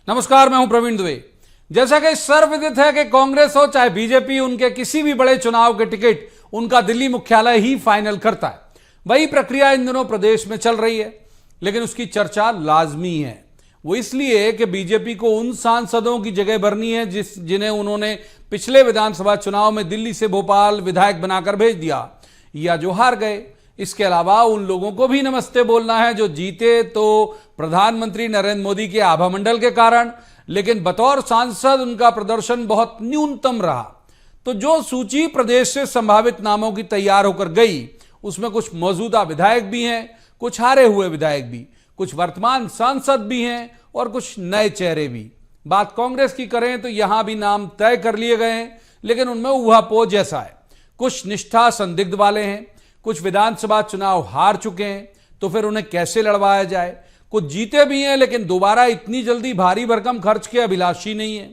नमस्कार, मैं हूं प्रवीण दुबे। जैसा कि सर्वविदित है कि कांग्रेस हो चाहे बीजेपी, उनके किसी भी बड़े चुनाव के टिकट उनका दिल्ली मुख्यालय ही फाइनल करता है। वही प्रक्रिया इन दिनों प्रदेश में चल रही है, लेकिन उसकी चर्चा लाजमी है। वो इसलिए कि बीजेपी को उन सांसदों की जगह भरनी है जिन्हें उन्होंने पिछले विधानसभा चुनाव में दिल्ली से भोपाल विधायक बनाकर भेज दिया या जो हार गए। इसके अलावा उन लोगों को भी नमस्ते बोलना है जो जीते तो प्रधानमंत्री नरेंद्र मोदी के आभा मंडल के कारण, लेकिन बतौर सांसद उनका प्रदर्शन बहुत न्यूनतम रहा। तो जो सूची प्रदेश से संभावित नामों की तैयार होकर गई, उसमें कुछ मौजूदा विधायक भी हैं, कुछ हारे हुए विधायक भी, कुछ वर्तमान सांसद भी हैं और कुछ नए चेहरे भी। बात कांग्रेस की करें तो यहां भी नाम तय कर लिए गए हैं, लेकिन उनमें ऊहापोह जैसा है। कुछ निष्ठा संदिग्ध वाले हैं, कुछ विधानसभा चुनाव हार चुके हैं, तो फिर उन्हें कैसे लड़वाया जाए। कुछ जीते भी हैं, लेकिन दोबारा इतनी जल्दी भारी भरकम खर्च के अभिलाषी नहीं है।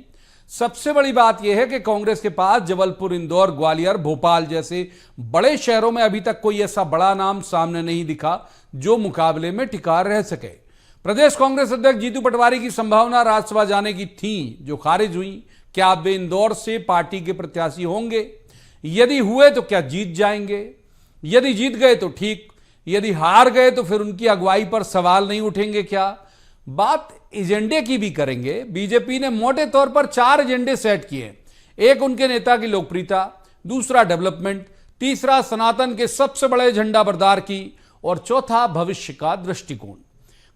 सबसे बड़ी बात यह है कि कांग्रेस के पास जबलपुर, इंदौर, ग्वालियर, भोपाल जैसे बड़े शहरों में अभी तक कोई ऐसा बड़ा नाम सामने नहीं दिखा जो मुकाबले में टिका रह सके। प्रदेश कांग्रेस अध्यक्ष जीतू पटवारी की संभावना राज्यसभा जाने की थी, जो खारिज हुई। क्या अब वे इंदौर से पार्टी के प्रत्याशी होंगे? यदि हुए तो क्या जीत जाएंगे? यदि जीत गए तो ठीक, यदि हार गए तो फिर उनकी अगुवाई पर सवाल नहीं उठेंगे क्या? बात एजेंडे की भी करेंगे। बीजेपी ने मोटे तौर पर 4 एजेंडे सेट किए। एक उनके नेता की लोकप्रियता, दूसरा डेवलपमेंट, तीसरा सनातन के सबसे बड़े झंडा बरदार की, और चौथा भविष्य का दृष्टिकोण।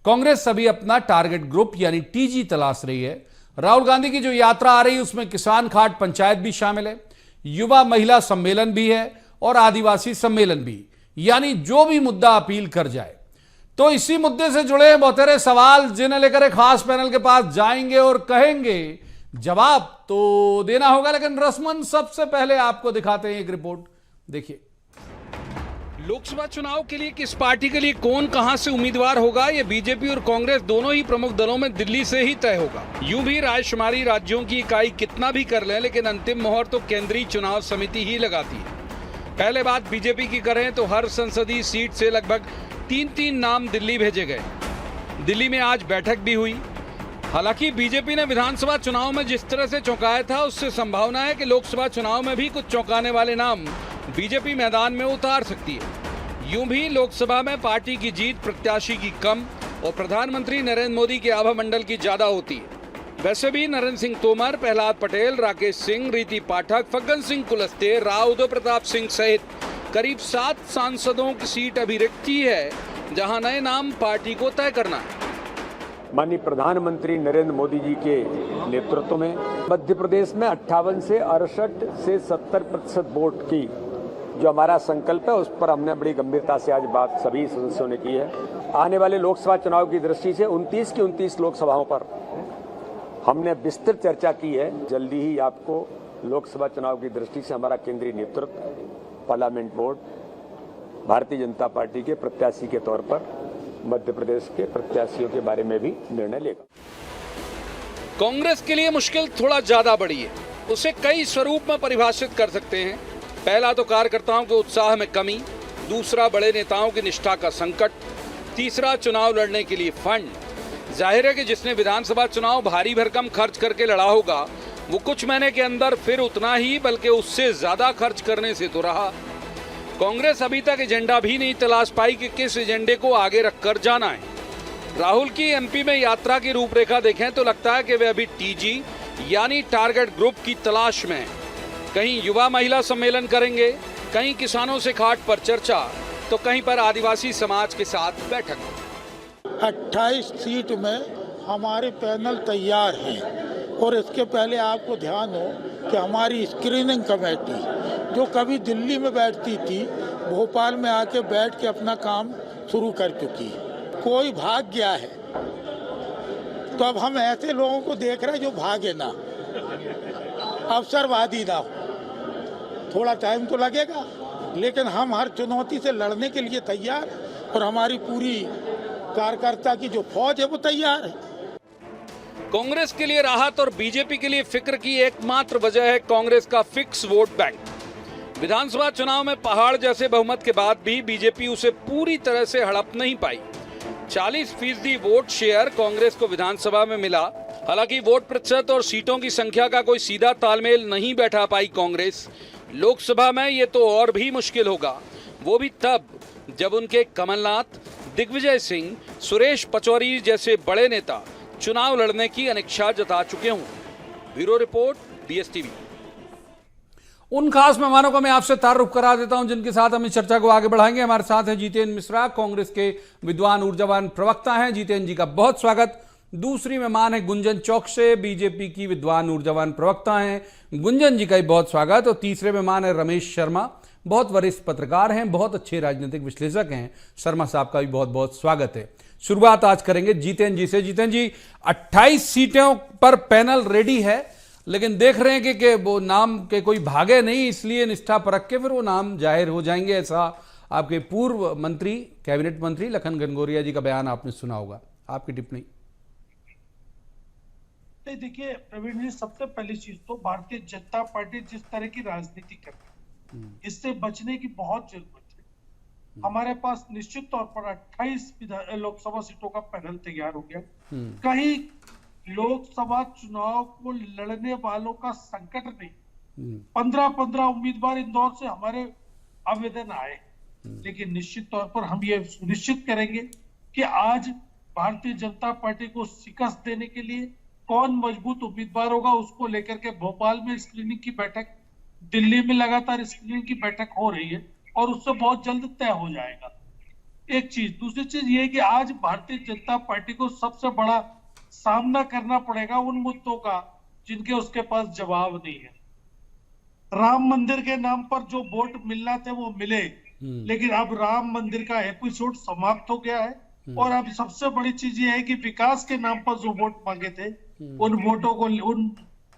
कांग्रेस अभी अपना टारगेट ग्रुप यानी टीजी तलाश रही है। राहुल गांधी की जो यात्रा आ रही है उसमें किसान घाट पंचायत भी शामिल है, युवा महिला सम्मेलन भी है और आदिवासी सम्मेलन भी, यानी जो भी मुद्दा अपील कर जाए। तो इसी मुद्दे से जुड़े बहुतेरे सवाल जिन्हें लेकर एक खास पैनल के पास जाएंगे और कहेंगे जवाब तो देना होगा, लेकिन रस्मन सबसे पहले आपको दिखाते हैं एक रिपोर्ट। देखिए, लोकसभा चुनाव के लिए किस पार्टी के लिए कौन कहां से उम्मीदवार होगा, यह बीजेपी और कांग्रेस दोनों ही प्रमुख दलों में दिल्ली से ही तय होगा। यूं भी रायशुमारी राज्यों की इकाई कितना भी कर लें, लेकिन अंतिम मोहर तो केंद्रीय चुनाव समिति ही लगाती है। पहले बात बीजेपी की करें तो हर संसदीय सीट से लगभग 3-3 नाम दिल्ली भेजे गए। दिल्ली में आज बैठक भी हुई। हालांकि बीजेपी ने विधानसभा चुनाव में जिस तरह से चौंकाया था, उससे संभावना है कि लोकसभा चुनाव में भी कुछ चौंकाने वाले नाम बीजेपी मैदान में उतार सकती है। यूं भी लोकसभा में पार्टी की जीत प्रत्याशी की कम और प्रधानमंत्री नरेंद्र मोदी के आभा मंडल की ज्यादा होती है। वैसे भी नरेंद्र सिंह तोमर, प्रहलाद पटेल, राकेश सिंह, रीति पाठक, फग्गन सिंह कुलस्ते, राव उदय प्रताप सिंह सहित करीब 7 सांसदों की सीट अभी रिक्ति है, जहां नए नाम पार्टी को तय करना है। माननीय प्रधानमंत्री नरेंद्र मोदी जी के नेतृत्व में मध्य प्रदेश में 58 से 68 से 70% वोट की जो हमारा संकल्प है, उस पर हमने बड़ी गंभीरता से आज बात सभी सदस्यों ने की है। आने वाले लोकसभा चुनाव की दृष्टि से 29 की 29 लोकसभाओं पर हमने विस्तृत चर्चा की है। जल्दी ही आपको लोकसभा चुनाव की दृष्टि से हमारा केंद्रीय नेतृत्व, parliament board, Bharatiya Janata party के प्रत्याशी के तौर पर मध्य प्रदेश के प्रत्याशियों के बारे में भी निर्णय लेगा। कांग्रेस के लिए मुश्किल थोड़ा ज्यादा बड़ी है। उसे कई स्वरूप में परिभाषित कर सकते हैं। पहला तो कार्यकर्ताओं के उत्साह में कमी, दूसरा बड़े नेताओं की निष्ठा का संकट, तीसरा चुनाव लड़ने के लिए फंड। जाहिर है कि जिसने विधानसभा चुनाव भारी भरकम खर्च करके लड़ा होगा, वो कुछ महीने के अंदर फिर उतना ही बल्कि उससे ज्यादा खर्च करने से तो रहा। कांग्रेस अभी तक एजेंडा भी नहीं तलाश पाई कि किस एजेंडे को आगे रखकर जाना है। राहुल की एमपी में यात्रा की रूपरेखा देखें तो लगता है कि वे अभी टीजी यानी टारगेट ग्रुप की तलाश में हैं। कहीं युवा महिला सम्मेलन करेंगे, कहीं किसानों से खाट पर चर्चा, तो कहीं पर आदिवासी समाज के साथ बैठक। 28 सीट में हमारे पैनल तैयार हैं और इसके पहले आपको ध्यान हो कि हमारी स्क्रीनिंग कमेटी जो कभी दिल्ली में बैठती थी, भोपाल में आके बैठ के अपना काम शुरू कर चुकी है। कोई भाग गया है तो अब हम ऐसे लोगों को देख रहे हैं जो भागे ना, अवसरवादी ना हो। थोड़ा टाइम तो लगेगा, लेकिन हम हर चुनौती से लड़ने के लिए तैयार, और हमारी पूरी कार्यकर्ता की जो फौज है वो तैयार है। कांग्रेस के लिए राहत और बीजेपी के लिए फिक्र की एकमात्र वजह है कांग्रेस का फिक्स वोट बैंक। विधानसभा चुनाव में पहाड़ जैसे बहुमत के बाद भी बीजेपी उसे पूरी तरह से हड़प नहीं पाई। 40% वोट शेयर कांग्रेस को विधानसभा में मिला, हालांकि वोट प्रतिशत और सीटों की संख्या का कोई सीधा तालमेल नहीं बैठा पाई कांग्रेस। लोकसभा में ये तो और भी मुश्किल होगा, वो भी तब जब उनके कमलनाथ, दिग्विजय सिंह, सुरेश पचौरी जैसे बड़े नेता चुनाव लड़ने की अनिच्छा जता चुके हों। Bureau report, BSTV। उन खास मेहमानों को मैं आपसे तारुफ करा देता हूं जिनके साथ हम इस चर्चा को आगे बढ़ाएंगे। हमारे साथ हैं जितेंद्र मिश्रा, कांग्रेस के विद्वान ऊर्जावान प्रवक्ता हैं। जितेंद्र जी का बहुत स्वागत। दूसरी मेहमान है गुंजन चौक से, बीजेपी की विद्वान ऊर्जावान प्रवक्ता हैं। गुंजन जी का भी बहुत स्वागत। और तीसरे मेहमान है रमेश शर्मा, बहुत वरिष्ठ पत्रकार हैं, बहुत अच्छे राजनीतिक विश्लेषक हैं। शर्मा साहब का भी बहुत बहुत स्वागत है। शुरुआत आज करेंगे जितेंद्र जी से। जितेंद्र जी, 28 सीटों पर पैनल रेडी है, लेकिन देख रहे हैं कि वो नाम के कोई भागे नहीं, इसलिए निष्ठा परख के फिर वो नाम जाहिर हो जाएंगे। ऐसा आपके पूर्व मंत्री, कैबिनेट मंत्री लखन घनघोरिया जी का बयान आपने सुना होगा, आपकी टिप्पणी। देखिए प्रवीण जी, सबसे पहली चीज तो भारतीय जनता पार्टी जिस तरह की राजनीति कर रही है, इससे बचने की बहुत जरूरत है। हमारे पास निश्चित तौर पर 28 लोकसभा सीटों का पैनल तैयार हो गया। कहीं लोकसभा चुनाव को लड़ने वालों का संकट नहीं, 15-15 उम्मीदवार इंदौर से हमारे आवेदन आए, लेकिन निश्चित तौर पर हम ये सुनिश्चित करेंगे कि आज भारतीय जनता पार्टी को शिकस्त देने के लिए कौन मजबूत उम्मीदवार होगा, उसको लेकर के भोपाल में स्क्रीनिंग की बैठक, दिल्ली में लगातार स्क्रीनिंग की बैठक हो रही है और उससे बहुत जल्द तय हो जाएगा। एक चीज। दूसरी चीज ये कि आज भारतीय जनता पार्टी को सबसे बड़ा सामना करना पड़ेगा उन मुद्दों का जिनके उसके पास जवाब नहीं है। राम मंदिर के नाम पर जो वोट मिलना थे वो मिले, लेकिन अब राम मंदिर का एपिसोड समाप्त हो गया है और अब सबसे बड़ी चीज ये है कि विकास के नाम पर जो वोट मांगे थे उन वोटों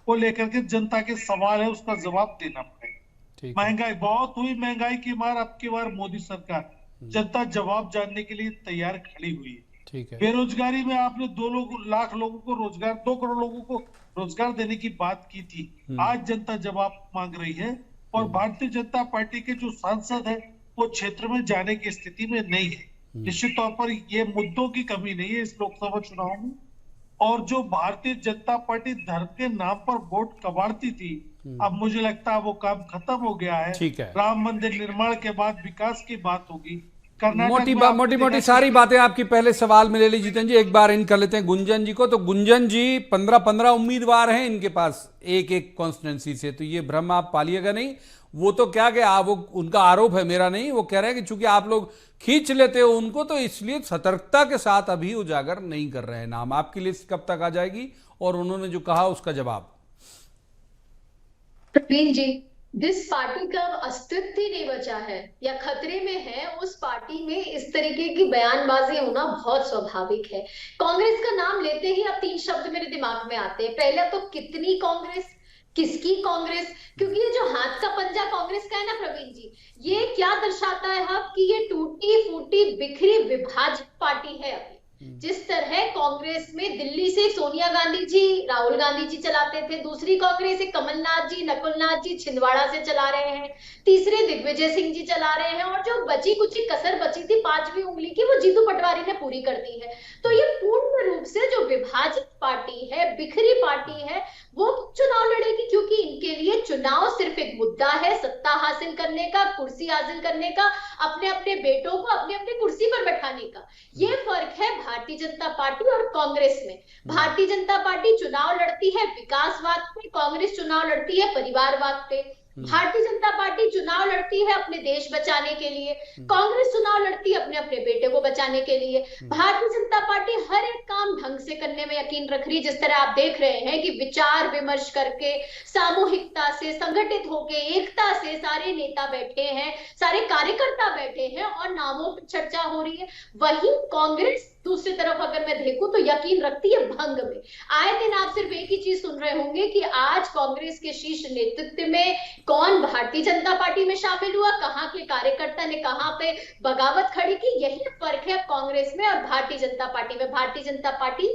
को लेकर के जनता के सवाल है, उसका जवाब देना पड़ेगा। महंगाई बहुत हुई, महंगाई की मार अब की बार मोदी सरकार, जनता जवाब जानने के लिए तैयार खड़ी हुई है। ठीक है। बेरोजगारी में आपने 2 लाख लोगों को रोजगार, 2 करोड़ लोगों को रोजगार देने की बात की थी, आज जनता जवाब मांग रही है और भारतीय जनता पार्टी के जो सांसद है वो क्षेत्र में जाने की स्थिति में नहीं है। निश्चित तौर पर ये मुद्दों की कमी नहीं है इस लोकसभा चुनाव में, और जो भारतीय जनता पार्टी धर्म के नाम पर वोट कबाड़ती थी, अब मुझे लगता है वो काम खत्म हो गया है। ठीक है। राम मंदिर निर्माण के बाद विकास की बात होगी। मोटी सारी बातें आपकी पहले सवाल में ले ली जितेंद्र जी, एक बार इन कर लेते हैं गुंजन जी को। तो गुंजन जी, 15-15 उम्मीदवार हैं इनके पास एक एक कॉन्स्टिट्यूंसी से, तो ये भ्रम आप पालिएगा नहीं। वो तो क्या कि वो उनका आरोप है, मेरा नहीं। वो कह रहे हैं कि चूंकि आप लोग खींच लेते हो उनको, तो इसलिए सतर्कता के साथ अभी उजागर नहीं कर रहे हैं नाम। आपकी लिस्ट कब तक आ जाएगी और उन्होंने जो कहा उसका जवाब? प्रवीण जी, जिस पार्टी का अस्तित्व ही नहीं बचा है या खतरे में है, उस पार्टी में इस तरीके की बयानबाजी होना बहुत स्वाभाविक है। कांग्रेस का नाम लेते ही अब 3 शब्द मेरे दिमाग में आते हैं। पहला तो कितनी कांग्रेस, किसकी कांग्रेस, क्योंकि ये जो हाथ का पंजा कांग्रेस का है ना प्रवीण जी, ये क्या दर्शाता है अब कि ये टूटी फूटी बिखरी विभाजित पार्टी है। अभी जिस तरह कांग्रेस में दिल्ली से सोनिया गांधी जी, राहुल गांधी जी चलाते थे, दूसरी कांग्रेस एक कमलनाथ जी, नकुलनाथ जी छिंदवाड़ा से चला रहे हैं, तीसरे दिग्विजय सिंह जी चला रहे हैं, और जो बची कुछ कसर बची थी 5वीं उंगली की, वो जीतू पटवारी ने पूरी कर दी है। तो ये पूर्ण रूप से जो विभाजित पार्टी है, बिखरी पार्टी है, वो चुनाव लड़ेगी, क्योंकि इनके लिए चुनाव सिर्फ एक मुद्दा है, सत्ता हासिल करने का, कुर्सी हासिल करने का, अपने अपने बेटों को अपने अपने कुर्सी पर बैठाने का। ये फर्क है भारतीय जनता पार्टी और कांग्रेस में। भारतीय जनता पार्टी चुनाव लड़ती है विकासवाद पे, कांग्रेस चुनाव लड़ती है परिवारवाद पे। भारतीय जनता पार्टी चुनाव लड़ती है अपने देश बचाने के लिए, कांग्रेस चुनाव लड़ती है अपने अपने बेटे को बचाने के लिए। भारतीय जनता पार्टी हर एक काम ढंग से करने में यकीन रख रही है। जिस तरह आप देख रहे हैं कि विचार विमर्श करके, सामूहिकता से, संगठित होके, एकता से सारे नेता बैठे हैं, सारे कार्यकर्ता बैठे हैं और नामों पर चर्चा हो रही है। वहीं कांग्रेस दूसरी तरफ अगर मैं देखूं तो यकीन रखती है भंग में। आए दिन आप सिर्फ एक ही चीज सुन रहे होंगे कि आज कांग्रेस के शीर्ष नेतृत्व में कौन भारतीय जनता पार्टी में शामिल हुआ, कहां के कार्यकर्ता ने कहां पे बगावत खड़ी की। यही फर्क है कांग्रेस में और भारतीय जनता पार्टी में। भारतीय जनता पार्टी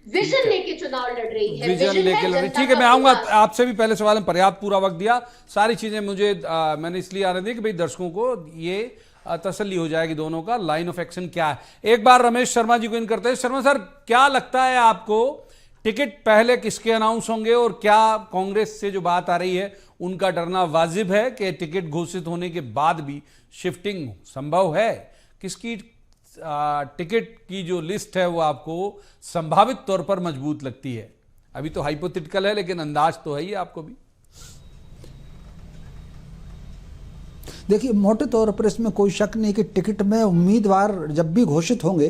विजन लेके चुनाव लड़ रही है, विजन लेके लड़ रही। ठीक है, मैं आऊंगा आपसे भी। पहले सवाल में पर्याप्त पूरा वक्त दिया, सारी चीजें मुझे मैंने इसलिए आने दी कि भाई दर्शकों को ये तसल्ली हो जाएगी दोनों का लाइन ऑफ एक्शन क्या है। एक बार रमेश शर्मा जी को इन करते हैं। शर्मा सर, क्या लगता है आपको टिकट पहले किसके अनाउंस होंगे और क्या कांग्रेस से जो बात आ रही है उनका डरना वाजिब है कि टिकट घोषित होने के बाद भी शिफ्टिंग संभव है? किसकी टिकट की जो लिस्ट है वो आपको संभावित तौर पर मजबूत लगती है? अभी तो हाइपोथेटिकल है लेकिन अंदाज तो है ही आपको भी। देखिए, मोटे तौर पर इसमें कोई शक नहीं कि टिकट में उम्मीदवार जब भी घोषित होंगे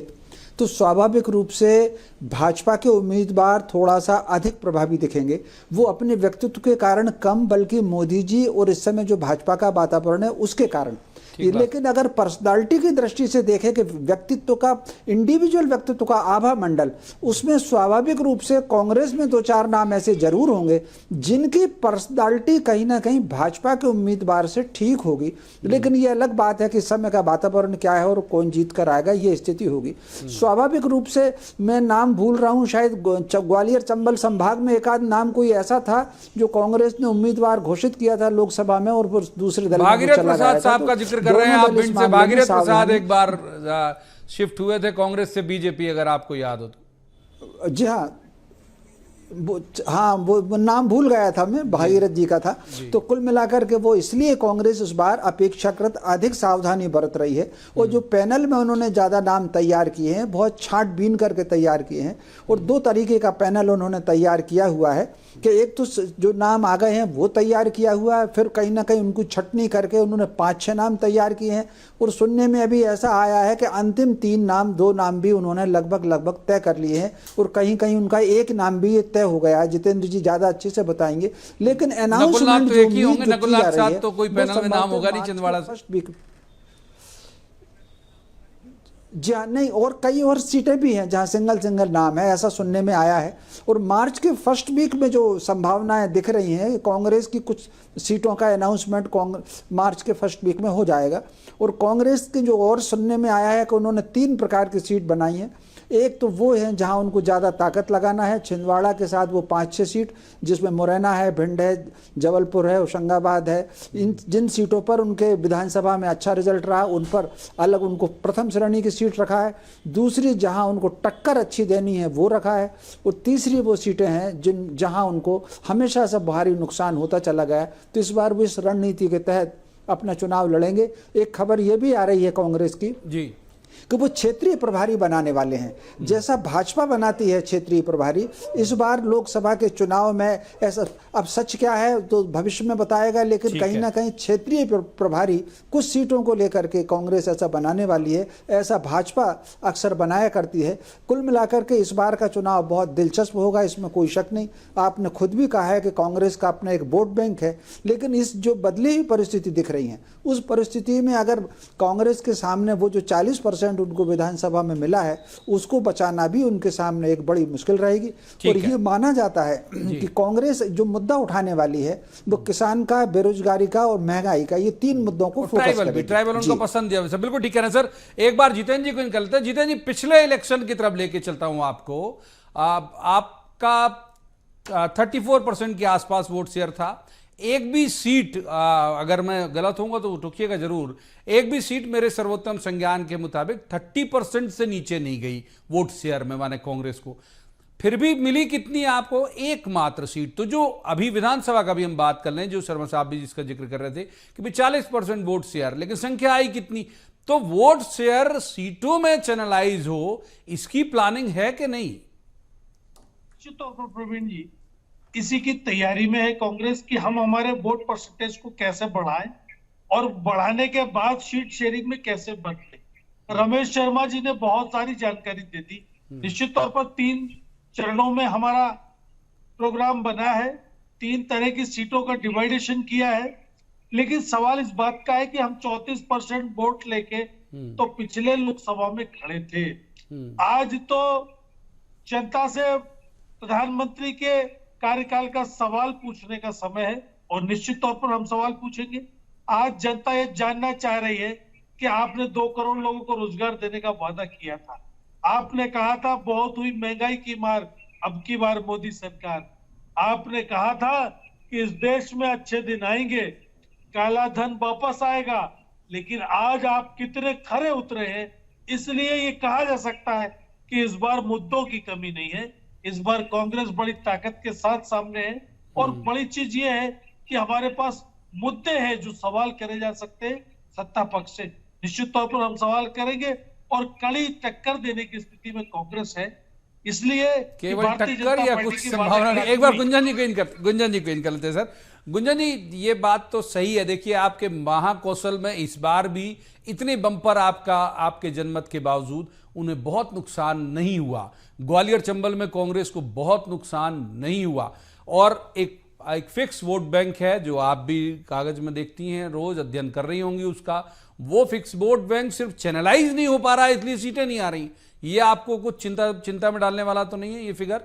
तो स्वाभाविक रूप से भाजपा के उम्मीदवार थोड़ा सा अधिक प्रभावी दिखेंगे। वो अपने व्यक्तित्व के कारण कम, बल्कि मोदी जी और इस समय जो भाजपा का वातावरण है उसके कारण। लेकिन अगर पर्सनालिटी की दृष्टि से देखें कि व्यक्तित्व का, इंडिविजुअल व्यक्तित्व का आभा मंडल, उसमें स्वाभाविक रूप से कांग्रेस में 2-4 नाम ऐसे जरूर होंगे जिनकी पर्सनालिटी कहीं ना कहीं भाजपा के उम्मीदवार से ठीक होगी। लेकिन ये अलग बात है कि समय का वातावरण क्या है और कौन जीत कर आएगा, ये स्थिति होगी। स्वाभाविक रूप से मैं नाम भूल रहा हूँ, शायद ग्वालियर चंबल संभाग में एक आध नाम कोई ऐसा था जो कांग्रेस ने उम्मीदवार घोषित किया था लोकसभा में और दूसरे दल में चला गया था। कर रहे हैं आप भिंड से। भागीरथ प्रसाद एक बार शिफ्ट हुए थे कांग्रेस से बीजेपी, अगर आपको याद हो तो। जी हाँ, वो नाम भूल गया था मैं, भागीरथ जी का था। तो कुल मिलाकर के वो इसलिए कांग्रेस इस बार अपेक्षाकृत अधिक सावधानी बरत रही है। और जो पैनल में उन्होंने ज़्यादा नाम तैयार किए हैं, बहुत छांटबीन करके तैयार किए हैं। और 2 तरीके का पैनल उन्होंने तैयार किया हुआ है कि एक तो जो नाम आ गए हैं वो तैयार किया हुआ है, फिर कहीं ना कहीं उनको छटनी करके उन्होंने 5-6 नाम तैयार किए हैं। और सुनने में अभी ऐसा आया है कि अंतिम 3 नाम, 2 नाम भी उन्होंने लगभग तय कर लिए हैं और कहीं कहीं उनका एक नाम भी तय हो गया है। जितेंद्र जी ज्यादा अच्छे से बताएंगे। लेकिन अनाउंसमेंट तो एक ही होंगे, नकुलनाथ साथ तो कोई पैनल में नाम होगा नहीं छिंदवाड़ा से। जी हाँ, नहीं, और कई और सीटें भी हैं जहां सिंगल नाम है, ऐसा सुनने में आया है। और मार्च के फर्स्ट वीक में जो संभावनाएं दिख रही हैं, कांग्रेस की कुछ सीटों का अनाउंसमेंट मार्च के फर्स्ट वीक में हो जाएगा। और कांग्रेस के जो और सुनने में आया है कि उन्होंने 3 प्रकार की सीट बनाई है। एक तो वो है जहां उनको ज़्यादा ताकत लगाना है, छिंदवाड़ा के साथ वो 5-6 सीट, जिसमें मुरैना है, भिंड है, जबलपुर है, होशंगाबाद है। इन जिन सीटों पर उनके विधानसभा में अच्छा रिजल्ट रहा उन पर अलग उनको प्रथम श्रेणी की सीट रखा है। दूसरी जहां उनको टक्कर अच्छी देनी है वो रखा है। और तीसरी वो सीटें हैं जहां उनको हमेशा से भारी नुकसान होता चला गया। तो इस बार वो इस रणनीति के तहत अपना चुनाव लड़ेंगे। एक खबर ये भी आ रही है कांग्रेस की जी कि वो क्षेत्रीय प्रभारी बनाने वाले हैं। जैसा भाजपा बनाती है क्षेत्रीय प्रभारी, इस बार लोकसभा के चुनाव में ऐसा, अब सच क्या है तो भविष्य में बताएगा, लेकिन कहीं ना कहीं क्षेत्रीय प्रभारी कुछ सीटों को लेकर के कांग्रेस ऐसा बनाने वाली है। ऐसा भाजपा अक्सर बनाया करती है। कुल मिलाकर के इस बार का चुनाव बहुत दिलचस्प होगा, इसमें कोई शक नहीं। आपने खुद भी कहा है कि कांग्रेस का अपना एक वोट बैंक है, लेकिन इस जो बदली हुई परिस्थिति दिख रही है, उस परिस्थिति में अगर कांग्रेस के सामने वो जो 40% उनको विधानसभा में मिला है उसको बचाना भी उनके सामने एक बड़ी मुश्किल रहेगी। और ये माना जाता है कि कांग्रेस जो मुद्दा उठाने वाली है वो किसान का, बेरोजगारी का और महंगाई का, ये 3 मुद्दों को फोकस करेगी। ट्राइबल उनको पसंद है। बिल्कुल ठीक है ना सर। एक बार जितेंद्र जी को निकलते हैं। जितेंद्र जी, पिछले इलेक्शन की तरफ लेके चलता हूं आपको। आपका 34% के आसपास वोट शेयर था। एक भी सीट, अगर मैं गलत होऊंगा तो टोकिएगा जरूर, एक भी सीट मेरे सर्वोत्तम संज्ञान के मुताबिक 30% से नीचे नहीं गई वोट शेयर में, माने कांग्रेस को। फिर भी मिली कितनी आपको? एकमात्र सीट। तो जो अभी विधानसभा का भी हम बात कर रहे हैं, जो शर्मा साहब भी जिसका जिक्र कर रहे थे कि 40% वोट शेयर, लेकिन संख्या आई कितनी? तो वोट शेयर सीटों में चैनलाइज हो, इसकी प्लानिंग है कि नहीं? निश्चित तौर पर प्रवीण जी, इसी की तैयारी में है कांग्रेस की हम हमारे वोट परसेंटेज को कैसे बढ़ाएं और बढ़ाने के बाद सीट शेयरिंग में कैसे बदले। रमेश शर्मा जी ने बहुत सारी जानकारी दे दी। निश्चित तौर पर 3 चरणों में हमारा प्रोग्राम बना है, 3 तरह की सीटों का डिवाइडेशन किया है। लेकिन सवाल इस बात का है कि हम 34% वोट लेके तो पिछले लोकसभा में खड़े थे। आज तो जनता से प्रधानमंत्री के कार्यकाल का सवाल पूछने का समय है और निश्चित तौर पर हम सवाल पूछेंगे। आज जनता ये जानना चाह रही है कि आपने 2 करोड़ लोगों को रोजगार देने का वादा किया था। आपने कहा था बहुत हुई महंगाई की मार, अब की बार मोदी सरकार। आपने कहा था कि इस देश में अच्छे दिन आएंगे, काला धन वापस आएगा। लेकिन आज आप कितने खरे उतरे हैं, इसलिए ये कहा जा सकता है कि इस बार मुद्दों की कमी नहीं है, इस बार कांग्रेस बड़ी ताकत के साथ सामने है और बड़ी चीज ये है कि हमारे पास मुद्दे हैं जो सवाल करे जा सकते हैं सत्ता पक्ष से। निश्चित तौर पर हम सवाल करेंगे और कड़ी टक्कर देने की स्थिति में कांग्रेस है। इसलिए केवल टक्कर या कुछ संभावना नहीं। एक बार गुंजन जी को इन कर लेते हैं सर। गुंजन जी, ये बात तो सही है। देखिए, आपके महाकौशल में इस बार भी इतने बम्पर आपके जनमत के बावजूद उन्हें बहुत नुकसान नहीं हुआ। ग्वालियर चंबल में कांग्रेस को बहुत नुकसान नहीं हुआ। और एक फिक्स वोट बैंक है जो आप भी कागज में देखती हैं, रोज अध्ययन कर रही होंगी उसका। वो फिक्स वोट बैंक सिर्फ चैनलाइज नहीं हो पा रहा है, इसलिए सीटें नहीं आ रही। ये आपको कुछ चिंता में डालने वाला तो नहीं है ये फिगर?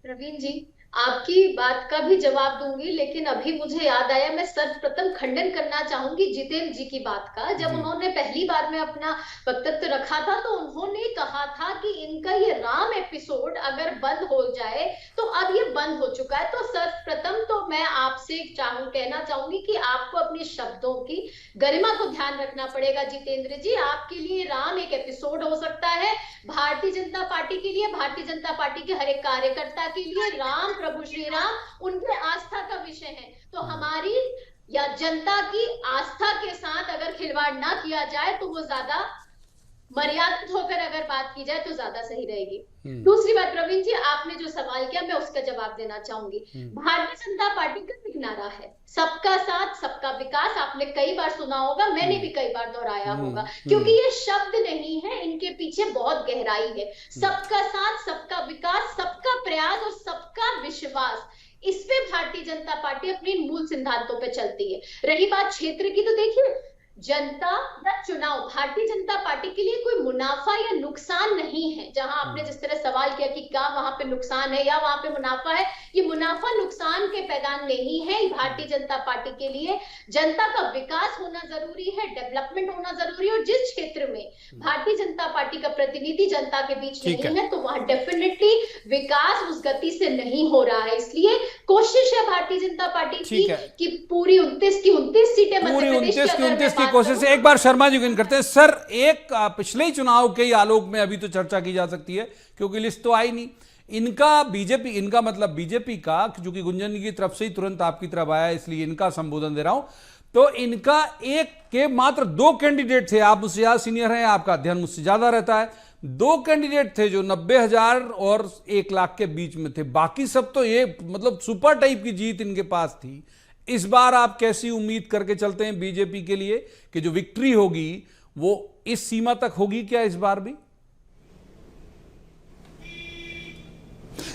प्रवीण जी, आपकी बात का भी जवाब दूंगी, लेकिन अभी मुझे याद आया, मैं सर्वप्रथम खंडन करना चाहूंगी जितेंद्र जी की बात का। जब उन्होंने पहली बार में अपना वक्तव्य रखा था तो उन्होंने कहा था कि इनका ये राम एपिसोड अगर बंद हो जाए तो अब ये बंद हो चुका है। तो सर्वप्रथम तो मैं आपसे कहना चाहूंगी कि आपको अपने शब्दों की गरिमा को ध्यान रखना पड़ेगा। जितेंद्र जी, आपके लिए राम एक एपिसोड हो सकता है, भारतीय जनता पार्टी के लिए, भारतीय जनता पार्टी के हर एक कार्यकर्ता के लिए राम, प्रभु श्री राम उनके आस्था का विषय है। तो हमारी या जनता की आस्था के साथ अगर खिलवाड़ ना किया जाए तो वो ज्यादा मर्यादित होकर अगर बात की जाए तो ज्यादा सही रहेगी। दूसरी बात प्रवीण जी, आपने जो सवाल किया मैं उसका जवाब देना चाहूंगी। भारतीय जनता पार्टी का एक नारा है, सबका साथ सबका विकास। आपने कई बार सुना होगा, मैंने भी कई बार दोहराया होगा, क्योंकि ये शब्द नहीं है, इनके पीछे बहुत गहराई है। सबका साथ सबका विकास, सबका प्रयास और सबका विश्वास, इस पे भारतीय जनता पार्टी अपने मूल सिद्धांतों पे चलती है। रही बात क्षेत्र की, तो देखिए, जनता या चुनाव भारतीय जनता पार्टी के लिए कोई मुनाफा या नुकसान नहीं है। जहां आपने जिस तरह सवाल किया कि क्या वहां पे नुकसान है या वहां पे मुनाफा है, ये मुनाफा नुकसान के पैगाम नहीं है। भारतीय जनता पार्टी के लिए जनता का विकास होना जरूरी है, डेवलपमेंट होना जरूरी है। और जिस क्षेत्र में भारतीय जनता पार्टी का प्रतिनिधि जनता के बीच नहीं है तो वहां डेफिनेटली विकास उस गति से नहीं हो रहा है। इसलिए कोशिश है भारतीय जनता पार्टी की कि पूरी 29 की 29 सीटें मध्य प्रदेश की कोशिश है। एक बार शर्मा जी को इन करते हैं। सर, एक पिछले चुनाव के आलोक में अभी तो चर्चा की जा सकती है क्योंकि लिस्ट तो आई नहीं। इनका मतलब बीजेपी का, क्योंकि गुंजन की तरफ से ही तुरंत आपकी तरफ आया इसलिए इनका संबोधन दे रहा हूं। तो इनका एक के मात्र 2 कैंडिडेट थे। आप मुझसे ज्यादा सीनियर हैं, आपका अध्ययन मुझसे ज्यादा रहता है। 2 कैंडिडेट थे जो 90,000 और 1 लाख के बीच में थे। बाकी सब तो ये मतलब सुपर टाइप की जीत इनके पास थी। इस बार आप कैसी उम्मीद करके चलते हैं बीजेपी के लिए कि जो विक्ट्री होगी वो इस सीमा तक होगी क्या इस बार भी?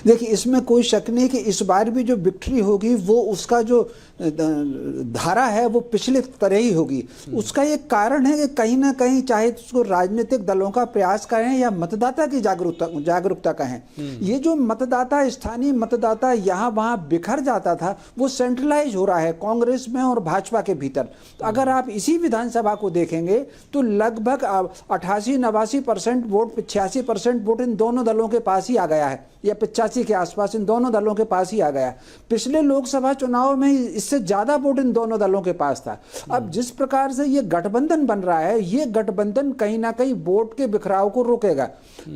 देखिए, इसमें कोई शक नहीं कि इस बार भी जो विक्ट्री होगी वो उसका जो धारा है वो पिछले तरह ही होगी। उसका एक कारण है कि कहीं ना कहीं चाहे उसको राजनीतिक दलों का प्रयास करें या मतदाता की जागरूकता कहें, ये जो मतदाता, स्थानीय मतदाता यहाँ वहाँ बिखर जाता था, वो सेंट्रलाइज हो रहा है कांग्रेस में और भाजपा के भीतर। अगर आप इसी विधानसभा को देखेंगे तो लगभग 88-89% वोट, 86% वोट इन दोनों दलों के पास ही आ गया है, या 85 के आसपास इन दोनों दलों के पास ही आ गया। पिछले लोकसभा चुनाव में इससे ज्यादा वोट इन दोनों दलों के पास था। अब जिस प्रकार से ये गठबंधन बन रहा है, ये गठबंधन कहीं ना कहीं वोट के बिखराव को रोकेगा।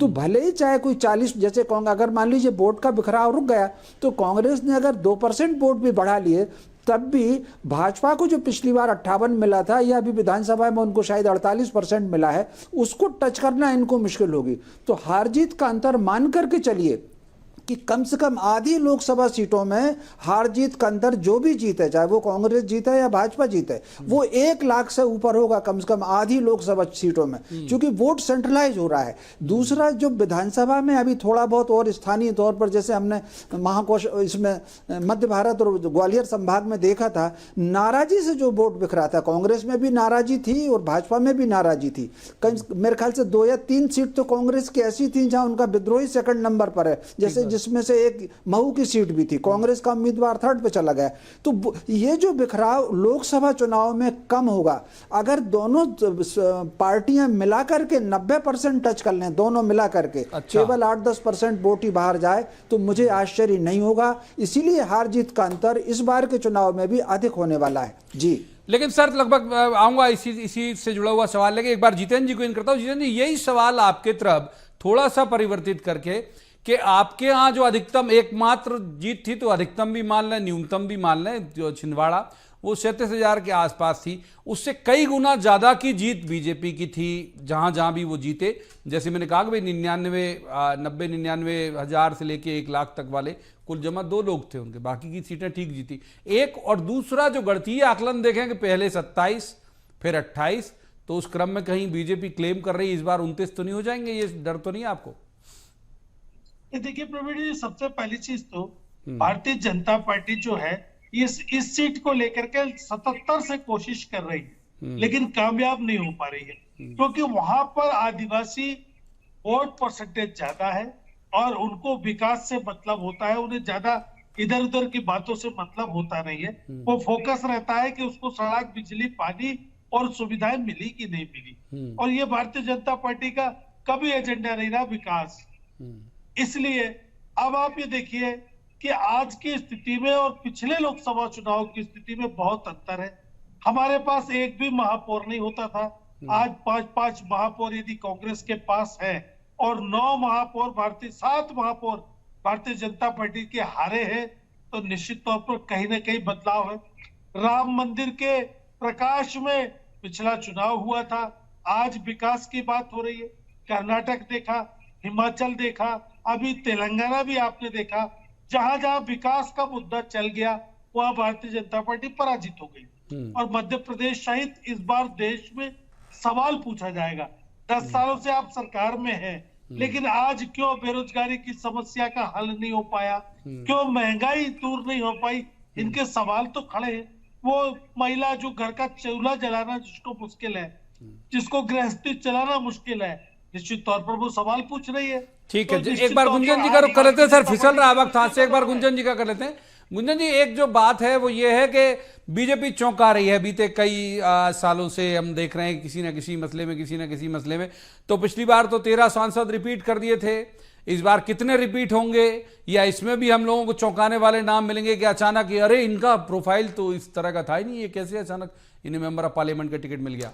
तो भले ही चाहे कोई 40, जैसे अगर मान लीजिए वोट का बिखराव रुक गया तो कांग्रेस ने अगर 2% वोट भी बढ़ा लिए तब भी भाजपा को जो पिछली बार 58 मिला था या अभी विधानसभा में उनको शायद 48% मिला है, उसको टच करना इनको मुश्किल होगी। तो हार जीत का अंतर मान करके चलिए कि कम से कम आधी लोकसभा सीटों में हार जीत का अंतर जो भी जीते, चाहे वो कांग्रेस जीते या भाजपा जीते, वो 1 लाख से ऊपर होगा कम से कम आधी लोकसभा सीटों में, क्योंकि वोट सेंट्रलाइज हो रहा है। दूसरा, जो विधानसभा में अभी थोड़ा बहुत और स्थानीय तौर पर, जैसे हमने महाकोश इसमें मध्य भारत और ग्वालियर संभाग में देखा था, नाराजी से जो वोट बिखरा था, कांग्रेस में भी नाराजी थी और भाजपा में भी नाराजी थी। मेरे ख्याल से 2 या 3 सीट तो कांग्रेस की ऐसी थी जहां उनका विद्रोही सेकंड नंबर पर है, जैसे जिसमें से एक महू की सीट भी थी, कांग्रेस का उम्मीदवार 3rd पे चला गया। तो ये जो बिखराव लोकसभा चुनाव में कम होगा अगर दोनों पार्टियां मिलाकर के 90% टच कर लें, दोनों मिलाकर के केवल 8-10% वोट ही बाहर जाए तो मुझे आश्चर्य नहीं होगा। इसीलिए हार जीत का अंतर इस बार के चुनाव में भी अधिक होने वाला है जी। लेकिन सर, लगभग आऊंगा इसी से जुड़ा हुआ सवाल लेके एक बार जितेंद्र जी को इन करता हूं। जितेंद्र जी, यही सवाल आपके तरफ थोड़ा सा परिवर्तित करके कि आपके यहाँ जो अधिकतम एकमात्र जीत थी, तो अधिकतम भी मान लें न्यूनतम भी मान लें, जो छिंदवाड़ा वो 37,000 के आसपास थी, उससे कई गुना ज़्यादा की जीत बीजेपी की थी जहाँ जहाँ भी वो जीते। जैसे मैंने कहा कि भाई 99 हज़ार से लेके 1 लाख तक वाले कुल जमा 2 लोग थे उनके, बाकी की सीटें ठीक जीती। एक और दूसरा जो गणितीय आकलन देखें कि पहले 27 फिर 28, तो उस क्रम में कहीं बीजेपी क्लेम कर रही है इस बार 29 तो नहीं हो जाएंगे, ये डर तो नहीं है आपको? देखिए प्रवीण जी, सबसे पहली चीज तो भारतीय जनता पार्टी जो है इस सीट को लेकर के 77 से कोशिश कर रही है, लेकिन कामयाब नहीं हो पा रही है, क्योंकि वहां पर आदिवासी वोट परसेंटेज ज्यादा है और उनको विकास से मतलब होता है, उन्हें ज्यादा इधर उधर की बातों से मतलब होता नहीं है। वो फोकस रहता है कि उसको सड़क, बिजली, पानी और सुविधाएं मिली कि नहीं मिली, और ये भारतीय जनता पार्टी का कभी एजेंडा नहीं रहा विकास। इसलिए अब आप ये देखिए कि आज की स्थिति में और पिछले लोकसभा चुनाव की स्थिति में बहुत अंतर है। हमारे पास एक भी महापौर नहीं होता था, आज 5-5 महापौर यदि कांग्रेस के पास है और 7 महापौर भारतीय जनता पार्टी के हारे हैं, तो निश्चित तौर पर कहीं ना कहीं बदलाव है। राम मंदिर के प्रकाश में पिछला चुनाव हुआ था, आज विकास की बात हो रही है। कर्नाटक देखा, हिमाचल देखा, अभी तेलंगाना भी आपने देखा, जहां जहां विकास का मुद्दा चल गया वहां भारतीय जनता पार्टी पराजित हो गई। और मध्य प्रदेश सहित इस बार देश में सवाल पूछा जाएगा, 10 सालों से आप सरकार में हैं, लेकिन आज क्यों बेरोजगारी की समस्या का हल नहीं हो पाया, क्यों महंगाई दूर नहीं हो पाई, इनके सवाल तो खड़े हैं। वो महिला जो घर का चूल्हा जलाना जिसको मुश्किल है, जिसको गृहस्थी चलाना मुश्किल है, निश्चित तौर पर वो सवाल पूछ रही है। ठीक है, तो एक बार गुंजन जी का रुख कर लेते हैं सर, फिसल रहा वक्त हाथ से, एक बार गुंजन जी का कर लेते हैं। गुंजन जी, एक जो बात है वो ये है कि बीजेपी चौंका रही है बीते कई सालों से, हम देख रहे हैं किसी न किसी मसले में, तो पिछली बार तो 13 सांसद रिपीट कर दिए थे, इस बार कितने रिपीट होंगे, या इसमें भी हम लोगों को चौंकाने वाले नाम मिलेंगे कि अचानक अरे इनका प्रोफाइल तो इस तरह का था ही नहीं, ये कैसे अचानक इन्हें मेंबर ऑफ पार्लियामेंट का टिकट मिल गया?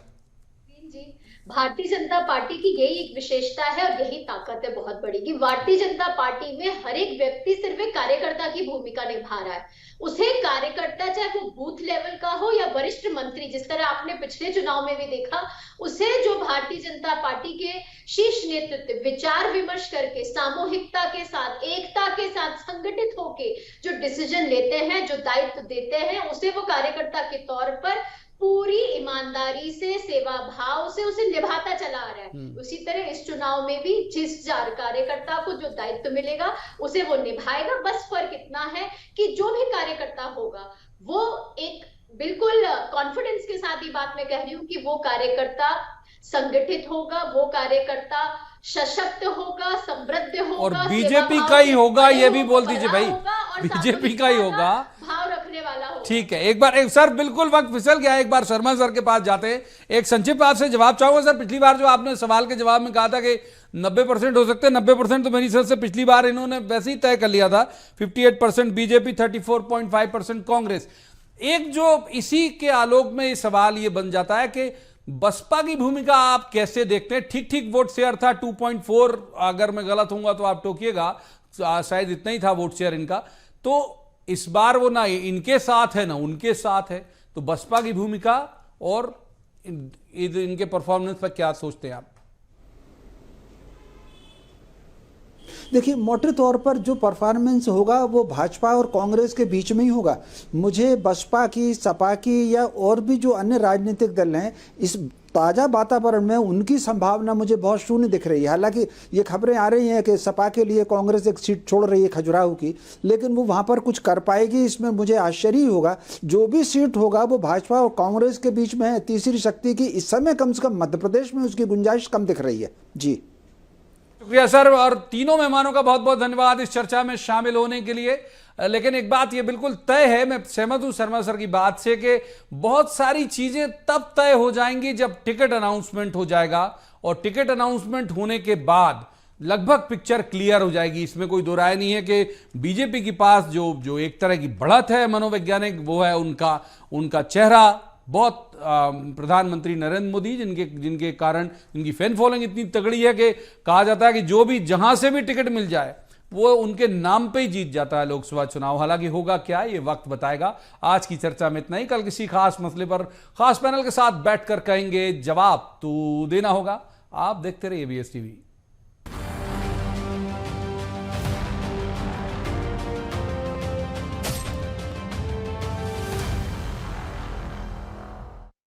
भारतीय जनता पार्टी की यही एक विशेषता है और यही ताकत है बहुत बड़ी, कि भारतीय जनता पार्टी में हर एक व्यक्ति सिर्फ एक कार्यकर्ता की भूमिका निभा रहा है। उसे कार्यकर्ता, चाहे वो बूथ लेवल का हो या वरिष्ठ मंत्री, जिस तरह आपने पिछले चुनाव में भी देखा, उसे जो भारतीय जनता पार्टी के शीर्ष नेतृत्व विचार विमर्श करके सामूहिकता के साथ, एकता के साथ संगठित होके जो डिसीजन लेते हैं, जो दायित्व देते हैं, उसे वो कार्यकर्ता के तौर पर पूरी ईमानदारी से, सेवा भाव से उसे निभाता चला आ रहा है। उसी तरह इस चुनाव में भी जिस कार्यकर्ता को जो दायित्व मिलेगा उसे वो निभाएगा। बस फर्क इतना है कि जो भी कार्यकर्ता होगा वो एक बिल्कुल कॉन्फिडेंस के साथ ही बात मैं कह रही हूँ कि वो कार्यकर्ता संगठित होगा, वो कार्यकर्ता सशक्त होगा, समृद्ध होगा, और बीजेपी का ही होगा, ये भी बोल दीजिए भाई, बीजेपी का ही होगा, भाव रखने वाला होगा। ठीक है, एक बार सर बिल्कुल वक्त फिसल गया, एक बार शर्मा सर के पास जाते हैं, एक संक्षिप्त आपसे जवाब चाहूंगा सर। पिछली बार जो आपने सवाल के जवाब में कहा था कि 90% हो सकते हैं, 90% तो मेरी समझ से पिछली बार इन्होंने वैसे ही तय कर लिया था, 58% बीजेपी, 34.5% कांग्रेस। एक जो इसी के आलोक में ये सवाल ये बन जाता है कि बसपा की भूमिका आप कैसे देखते हैं? ठीक ठीक वोट शेयर था 2.4, अगर मैं गलत होऊंगा तो आप टोकिएगा, शायद इतना ही था वोट शेयर इनका, तो इस बार वो ना इनके साथ है ना उनके साथ है, तो बसपा की भूमिका और इनके परफॉर्मेंस पर क्या सोचते हैं आप? देखिए, मोटे तौर पर जो परफॉर्मेंस होगा वो भाजपा और कांग्रेस के बीच में ही होगा। मुझे बसपा की, सपा की या और भी जो अन्य राजनीतिक दल हैं, इस ताज़ा वातावरण में उनकी संभावना मुझे बहुत शून्य दिख रही है। हालांकि ये खबरें आ रही हैं कि सपा के लिए कांग्रेस एक सीट छोड़ रही है खजुराहो की, लेकिन वो वहाँ पर कुछ कर पाएगी इसमें मुझे आश्चर्य ही होगा। जो भी सीट होगा वो भाजपा और कांग्रेस के बीच में है। तीसरी शक्ति की इस समय कम से कम मध्य प्रदेश में उसकी गुंजाइश कम दिख रही है। जी शुक्रिया सर, और तीनों मेहमानों का बहुत बहुत धन्यवाद इस चर्चा में शामिल होने के लिए। लेकिन एक बात ये बिल्कुल तय है, मैं सहमत हूं शर्मा सर की बात से कि बहुत सारी चीजें तब तय हो जाएंगी जब टिकट अनाउंसमेंट हो जाएगा, और टिकट अनाउंसमेंट होने के बाद लगभग पिक्चर क्लियर हो जाएगी। इसमें कोई दो राय नहीं है कि बीजेपी के पास जो एक तरह की बढ़त है मनोवैज्ञानिक, वो है उनका चेहरा, बहुत प्रधानमंत्री नरेंद्र मोदी, जिनके कारण इनकी फैन फॉलोइंग इतनी तगड़ी है कि कहा जाता है कि जो भी जहां से भी टिकट मिल जाए वो उनके नाम पे ही जीत जाता है लोकसभा चुनाव। हालांकि होगा क्या ये वक्त बताएगा। आज की चर्चा में इतना ही। कल किसी खास मसले पर खास पैनल के साथ बैठकर कहेंगे जवाब तो देना होगा। आप देखते रहिए BS TV।